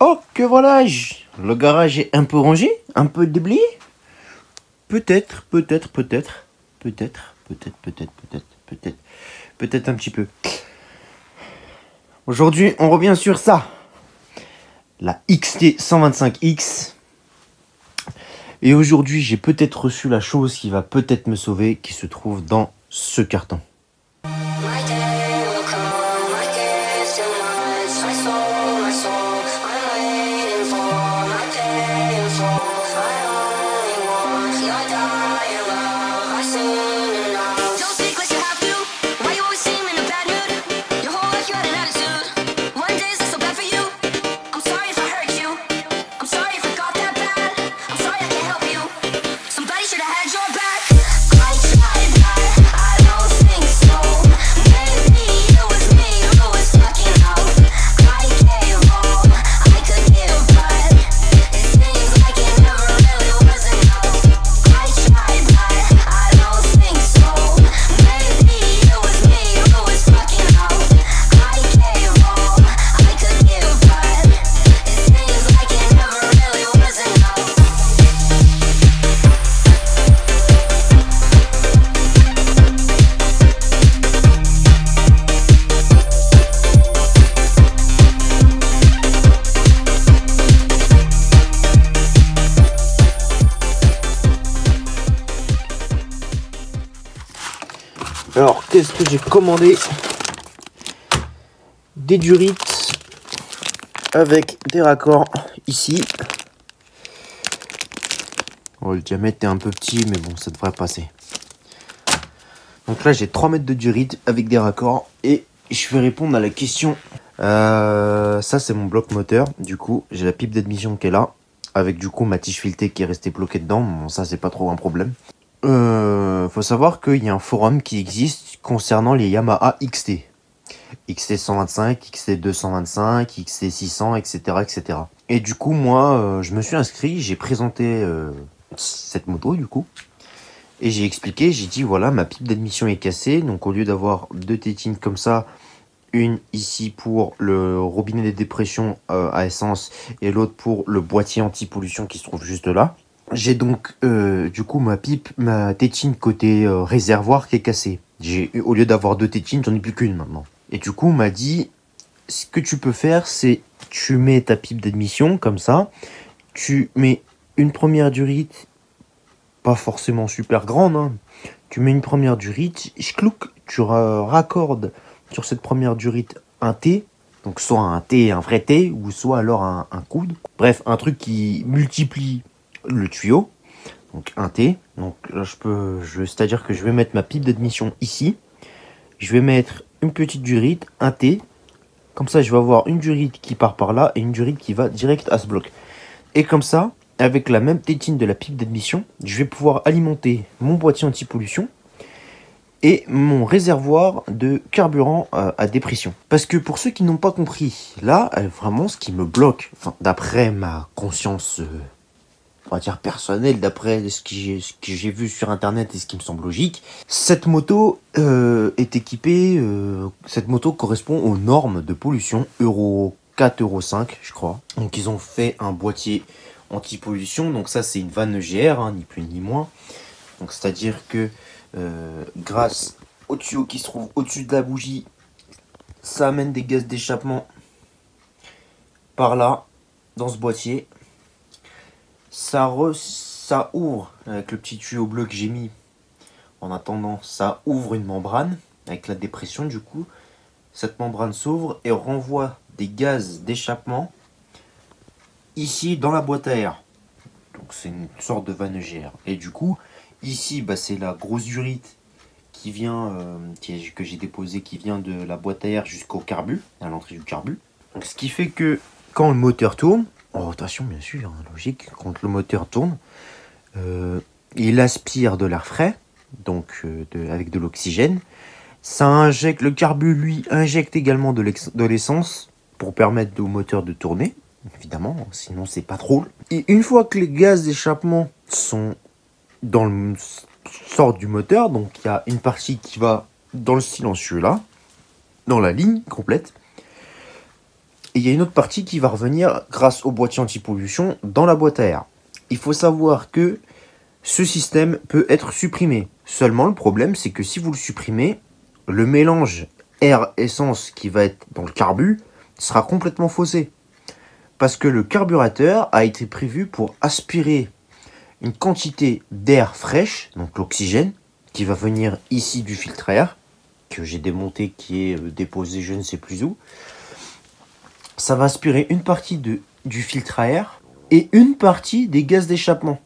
Oh, que voilà, le garage est un peu rangé, un peu déblayé. Peut-être un petit peu. Aujourd'hui, on revient sur ça. La XT 125X. Et aujourd'hui, j'ai peut-être reçu la chose qui va peut-être me sauver, qui se trouve dans ce carton. Alors, qu'est-ce que j'ai commandé? Des durites avec des raccords ici. Oh, le diamètre est un peu petit, mais bon, ça devrait passer. Donc là, j'ai 3 mètres de durites avec des raccords et je vais répondre à la question. Ça, c'est mon bloc moteur. Du coup, j'ai la pipe d'admission qui est là, avec du coup ma tige filetée qui est restée bloquée dedans. Bon, ça, c'est pas trop un problème. Faut savoir qu'il y a un forum qui existe concernant les Yamaha XT. XT 125, XT 225, XT 600, etc. etc. Et du coup, moi, je me suis inscrit, j'ai présenté cette moto, du coup. Et j'ai expliqué, j'ai dit, voilà, ma pipe d'admission est cassée. Donc, au lieu d'avoir 2 tétines comme ça, une ici pour le robinet des dépressions à essence et l'autre pour le boîtier anti-pollution qui se trouve juste là. J'ai donc du coup ma tétine côté réservoir qui est cassée. Au lieu d'avoir 2 tétines, j'en ai plus qu'une maintenant. Et du coup, on m'a dit, ce que tu peux faire, c'est tu mets ta pipe d'admission comme ça, tu mets une première durite, pas forcément super grande, hein. Tu mets une première durite, tu raccordes sur cette première durite un T, donc soit un T, un vrai T, ou soit alors un coude. Bref, un truc qui multiplie le tuyau, donc un T. Donc là, c'est-à-dire que je vais mettre ma pipe d'admission ici. Je vais mettre une petite durite, un T. Comme ça, je vais avoir une durite qui part par là et une durite qui va direct à ce bloc. Et comme ça, avec la même tétine de la pipe d'admission, je vais pouvoir alimenter mon boîtier anti-pollution et mon réservoir de carburant à dépression. Parce que pour ceux qui n'ont pas compris, là, vraiment, ce qui me bloque, enfin, d'après ma conscience, on va dire personnelle, d'après ce que j'ai vu sur internet et ce qui me semble logique, cette moto est équipée, cette moto correspond aux normes de pollution Euro 4, Euro 5, je crois. Donc ils ont fait un boîtier anti-pollution, donc ça c'est une vanne EGR, hein, ni plus ni moins. Donc c'est-à-dire que grâce au tuyau qui se trouve au-dessus de la bougie, ça amène des gaz d'échappement par là, dans ce boîtier. Ça ouvre, avec le petit tuyau bleu que j'ai mis, en attendant, ça ouvre une membrane, avec la dépression du coup. Cette membrane s'ouvre et renvoie des gaz d'échappement ici dans la boîte à air. Donc c'est une sorte de vanne EGR. Et du coup, ici, bah, c'est la grosse durite qui vient, que j'ai déposée, qui vient de la boîte à air jusqu'au carbu, à l'entrée du carbu. Donc ce qui fait que quand le moteur tourne, en rotation bien sûr, hein, logique, quand le moteur tourne, il aspire de l'air frais, donc avec de l'oxygène. Ça injecte, le carbu lui injecte également de l'essence pour permettre au moteur de tourner, évidemment, sinon c'est pas drôle. Et une fois que les gaz d'échappement sont dans le sort du moteur, donc il y a une partie qui va dans le silencieux là, dans la ligne complète. Et il y a une autre partie qui va revenir grâce au boîtier anti-pollution dans la boîte à air. Il faut savoir que ce système peut être supprimé. Seulement, le problème, c'est que si vous le supprimez, le mélange air-essence qui va être dans le carbu sera complètement faussé. Parce que le carburateur a été prévu pour aspirer une quantité d'air fraîche, donc l'oxygène, qui va venir ici du filtre à air, que j'ai démonté, qui est déposé je ne sais plus où. Ça va aspirer une partie du filtre à air et une partie des gaz d'échappement.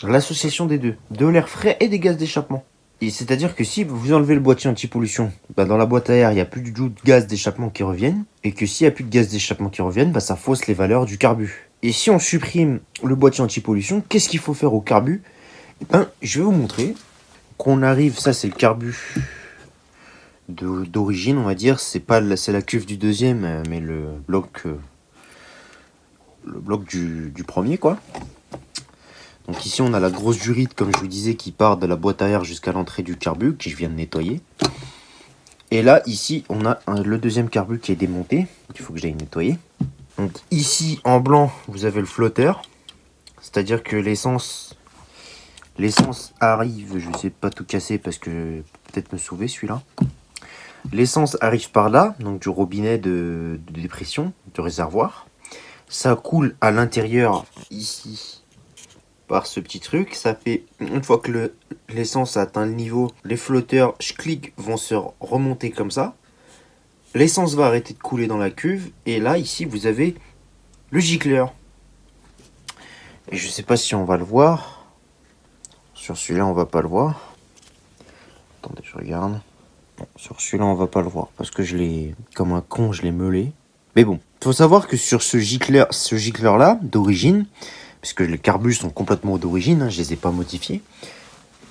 L'association des deux, de l'air frais et des gaz d'échappement. Et c'est-à-dire que si vous enlevez le boîtier anti-pollution, dans la boîte à air, il n'y a plus du tout de gaz d'échappement qui reviennent. Et que s'il n'y a plus de gaz d'échappement qui reviennent, ça fausse les valeurs du carbu. Et si on supprime le boîtier anti-pollution, qu'est-ce qu'il faut faire au carbu? Je vais vous montrer qu'on arrive, ça c'est le carbu d'origine, on va dire. C'est la cuve du deuxième, mais le bloc du premier, quoi. Donc ici on a la grosse durite, comme je vous disais, qui part de la boîte à air jusqu'à l'entrée du carbu, que je viens de nettoyer. Et là, ici, on a le deuxième carbu qui est démonté, qu'il faut que j'aille nettoyer. Donc ici, en blanc, vous avez le flotteur. C'est-à-dire que l'essence arrive, je ne sais pas tout casser parce que peut-être me sauver celui-là. L'essence arrive par là, donc du robinet de dépression, du réservoir. Ça coule à l'intérieur, ici, par ce petit truc. Ça fait, une fois que l'essence a atteint le niveau, les flotteurs vont se remonter comme ça. L'essence va arrêter de couler dans la cuve. Et là, ici, vous avez le gicleur. Et je sais pas si on va le voir. Sur celui-là, on va pas le voir. Attendez, je regarde. Bon, sur celui-là, on va pas le voir. Parce que comme un con, je l'ai meulé. Mais bon, il faut savoir que sur ce gicleur-là, d'origine, puisque les carbus sont complètement d'origine, je les ai pas modifiés.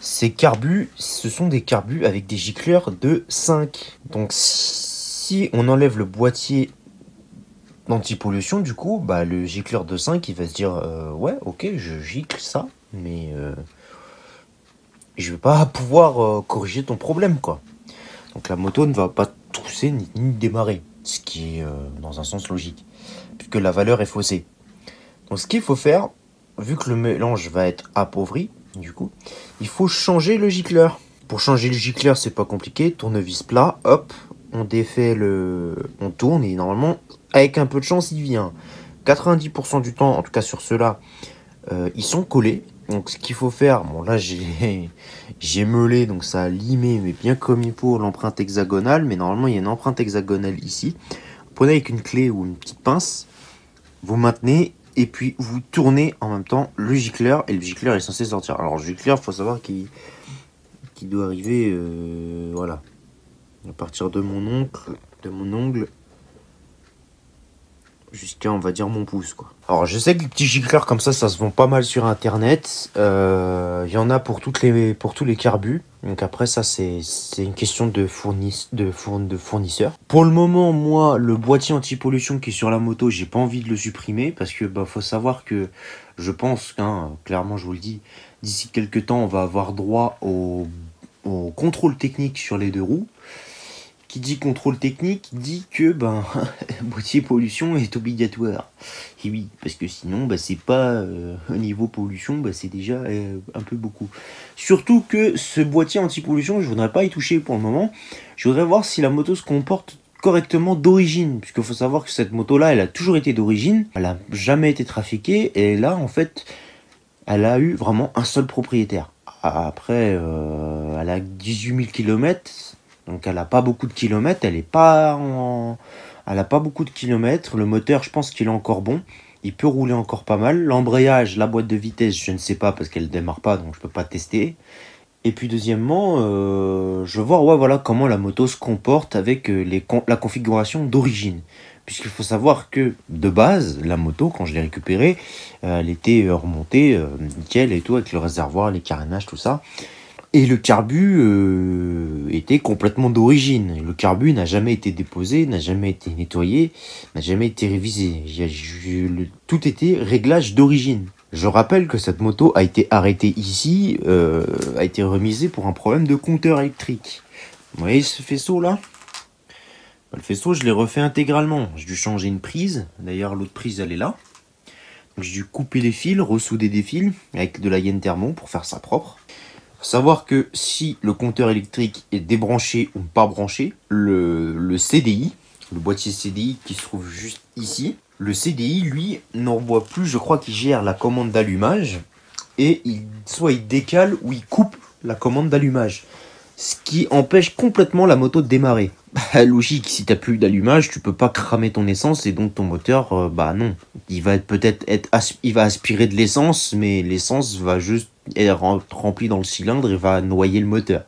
Ces carbus, ce sont des carbus avec des gicleurs de 5. Donc si on enlève le boîtier d'anti-pollution, du coup, le gicleur de 5, il va se dire ouais, ok, je gicle ça, mais je vais pas pouvoir corriger ton problème, quoi. Donc la moto ne va pas tousser ni démarrer, ce qui est dans un sens logique, puisque la valeur est faussée. Donc ce qu'il faut faire, vu que le mélange va être appauvri, du coup, il faut changer le gicleur. Pour changer le gicleur, c'est pas compliqué. Tournevis plat, hop, on défait on tourne et normalement, avec un peu de chance, il vient. 90% du temps, en tout cas sur ceux-là, ils sont collés. Donc ce qu'il faut faire, bon là j'ai meulé, donc ça a limé, mais bien comme il faut, l'empreinte hexagonale. Mais normalement, il y a une empreinte hexagonale ici. Vous prenez avec une clé ou une petite pince, vous maintenez. Et puis vous tournez en même temps le gicleur, et le gicleur est censé sortir. Alors le gicleur, il faut savoir qu'il doit arriver, voilà, à partir de mon ongle, jusqu'à, on va dire, mon pouce, quoi. Alors je sais que les petits gicleurs comme ça se vend pas mal sur internet. Il y en a pour tous les carbus. Donc après ça c'est une question de fournisseur. Pour le moment, moi, le boîtier anti-pollution qui est sur la moto, j'ai pas envie de le supprimer parce que faut savoir que je pense clairement je vous le dis, d'ici quelques temps on va avoir droit au contrôle technique sur les deux roues. Qui dit contrôle technique dit que boîtier pollution est obligatoire. Et oui, parce que sinon c'est pas au niveau pollution, c'est déjà un peu beaucoup. Surtout que ce boîtier anti-pollution, je voudrais pas y toucher pour le moment. Je voudrais voir si la moto se comporte correctement d'origine, puisqu'il faut savoir que cette moto là elle a toujours été d'origine, elle a jamais été trafiquée, et là en fait elle a eu vraiment un seul propriétaire. Après elle a 18 000 km. Donc elle a pas beaucoup de kilomètres, elle a pas beaucoup de kilomètres. Le moteur, je pense qu'il est encore bon, il peut rouler encore pas mal. L'embrayage, la boîte de vitesse, je ne sais pas parce qu'elle démarre pas, donc je peux pas tester. Et puis deuxièmement, je veux voir voilà comment la moto se comporte avec la configuration d'origine. Puisqu'il faut savoir que de base, la moto, quand je l'ai récupérée, elle était remontée nickel et tout, avec le réservoir, les carénages, tout ça. Et le carbu était complètement d'origine. Le carbu n'a jamais été déposé, n'a jamais été nettoyé, n'a jamais été révisé. Tout était réglage d'origine. Je rappelle que cette moto a été arrêtée ici, a été remisée pour un problème de compteur électrique. Vous voyez ce faisceau là? Le faisceau, je l'ai refait intégralement. J'ai dû changer une prise. D'ailleurs, l'autre prise, elle est là. Donc, j'ai dû couper les fils, ressouder des fils avec de la gaine thermo pour faire ça propre. Faut savoir que si le compteur électrique est débranché ou pas branché, le CDI, le boîtier CDI qui se trouve juste ici, le CDI, lui, n'envoie plus, je crois qu'il gère la commande d'allumage, et soit il décale ou il coupe la commande d'allumage. Ce qui empêche complètement la moto de démarrer. Bah, logique, si t'as plus d'allumage, tu peux pas cramer ton essence et donc ton moteur, bah non. Il va il va aspirer de l'essence, mais l'essence va juste être remplie dans le cylindre et va noyer le moteur.